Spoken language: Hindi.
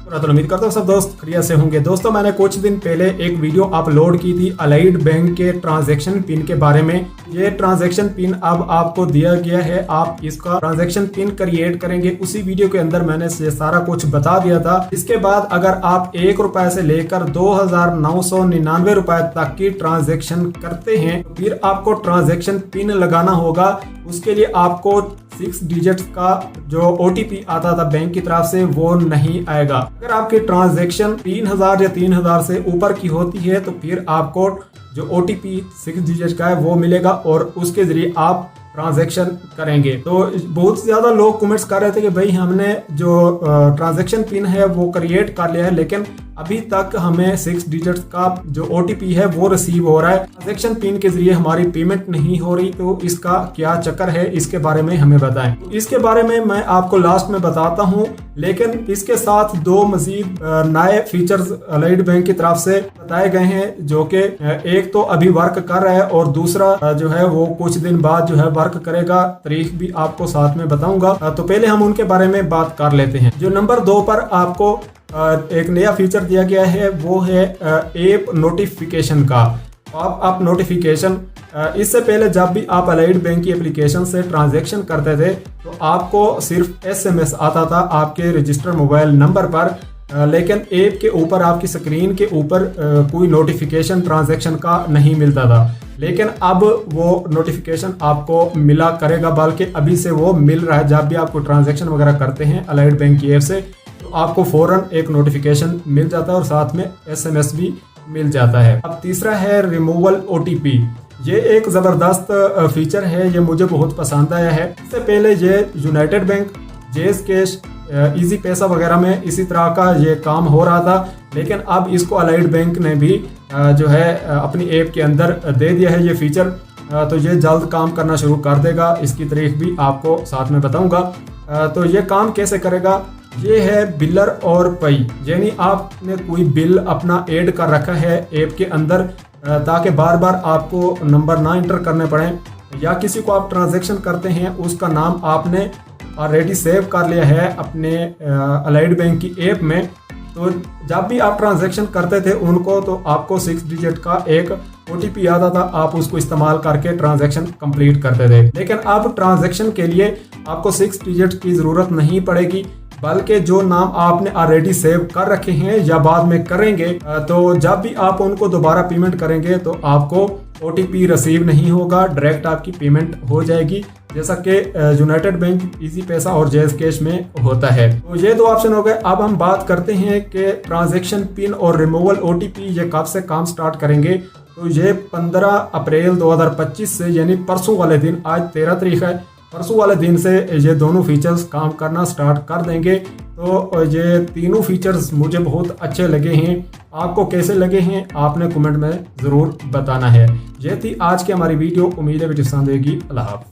तो उम्मीद करता हूँ सब दोस्त खैरियत से होंगे। दोस्तों मैंने कुछ दिन पहले एक वीडियो अपलोड की थी अलाइड बैंक के ट्रांजैक्शन पिन के बारे में। ये ट्रांजैक्शन पिन अब आपको दिया गया है, आप इसका ट्रांजैक्शन पिन क्रिएट करेंगे। उसी वीडियो के अंदर मैंने ये सारा कुछ बता दिया था। इसके बाद अगर आप 1 रुपए से लेकर 2,999 रुपए तक की ट्रांजैक्शन करते हैं तो फिर आपको ट्रांजैक्शन पिन लगाना होगा। उसके लिए आपको 6 डिजिट्स का जो OTP आता था बैंक की तरफ से वो नहीं आएगा। अगर आपकी ट्रांजैक्शन 3,000 या 3,000 से ऊपर की होती है तो फिर आपको जो OTP 6 डिजिट का है वो मिलेगा और उसके जरिए आप ट्रांजैक्शन करेंगे। तो बहुत ज्यादा लोग कमेंट्स कर रहे थे कि भाई हमने जो ट्रांजैक्शन पिन है वो क्रिएट कर लिया है लेकिन अभी तक हमें 6 डिजिट्स का जो OTP है वो रिसीव हो रहा है, ट्रांजैक्शन पिन के जरिए हमारी पेमेंट नहीं हो रही। तो इसका क्या चक्कर है, इसके बारे में हमें बताएं। तो इसके बारे में मैं आपको लास्ट में बताता हूं, लेकिन इसके साथ 2 मजीद नए फीचर्स अलाइड बैंक की तरफ से बताए गए हैं जो कि एक तो अभी वर्क कर रहा है और दूसरा जो है वो कुछ दिन बाद जो है वर्क करेगा। तारीख भी आपको साथ में बताऊंगा। तो पहले हम उनके बारे में बात कर लेते हैं। जो नंबर 2 पर आपको एक नया फीचर दिया गया है वो है ऐप नोटिफिकेशन का पॉप-अप नोटिफिकेशन। इससे पहले जब भी आप अलाइड बैंक की एप्लीकेशन से ट्रांजैक्शन करते थे तो आपको सिर्फ SMS आता था आपके रजिस्टर्ड मोबाइल नंबर पर, लेकिन ऐप के ऊपर आपकी स्क्रीन के ऊपर कोई नोटिफिकेशन ट्रांजैक्शन का नहीं मिलता था। लेकिन अब वो नोटिफिकेशन आपको मिला करेगा, बल्कि अभी से वो मिल रहा है। जब भी आपको ट्रांजैक्शन वगैरह करते हैं अलाइड बैंक की ऐप से तो आपको फौरन एक नोटिफिकेशन मिल जाता है और साथ में SMS भी मिल जाता है। अब तीसरा है रिमूवल OTP। ये एक ज़बरदस्त फीचर है, ये मुझे बहुत पसंद आया है। इससे पहले ये यूनाइटेड बैंक, जेज कैश, इजी पैसा वगैरह में इसी तरह का ये काम हो रहा था, लेकिन अब इसको अलाइड बैंक ने भी जो है अपनी ऐप के अंदर दे दिया है ये फीचर। तो ये जल्द काम करना शुरू कर देगा, इसकी तारीख भी आपको साथ में बताऊंगा। तो ये काम कैसे करेगा, ये है बिलर और पे, यानी आपने कोई बिल अपना ऐड कर रखा है ऐप के अंदर ताकि बार बार आपको नंबर ना इंटर करने पड़े, या किसी को आप ट्रांजैक्शन करते हैं उसका नाम आपने ऑलरेडी सेव कर लिया है अपने अलाइड बैंक की ऐप में। तो जब भी आप ट्रांजैक्शन करते थे उनको तो आपको 6 डिजिट का एक OTP आता था, आप उसको इस्तेमाल करके ट्रांजैक्शन कंप्लीट करते थे। लेकिन अब ट्रांजैक्शन के लिए आपको 6 डिजिट की ज़रूरत नहीं पड़ेगी, बल्कि जो नाम आपने ऑलरेडी सेव कर रखे हैं या बाद में करेंगे तो जब भी आप उनको दोबारा पेमेंट करेंगे तो आपको OTP रिसीव नहीं होगा, डायरेक्ट आपकी पेमेंट हो जाएगी, जैसा कि यूनाइटेड बैंक, इजी पैसा और जेज कैश में होता है। तो ये 2 ऑप्शन हो गए। अब हम बात करते हैं कि ट्रांजैक्शन पिन और रिमूवल OTP ये कब से काम स्टार्ट करेंगे। तो ये 15 अप्रैल 2025 से, यानी परसों वाले दिन, आज 13 तारीख है, परसों वाले दिन से ये दोनों फीचर्स काम करना स्टार्ट कर देंगे। तो ये तीनों फीचर्स मुझे बहुत अच्छे लगे हैं। आपको कैसे लगे हैं आपने कमेंट में ज़रूर बताना है। ये थी आज की हमारी वीडियो, उम्मीद है वीडियो पसंद आएगी। अल्लाह हाफ़िज़।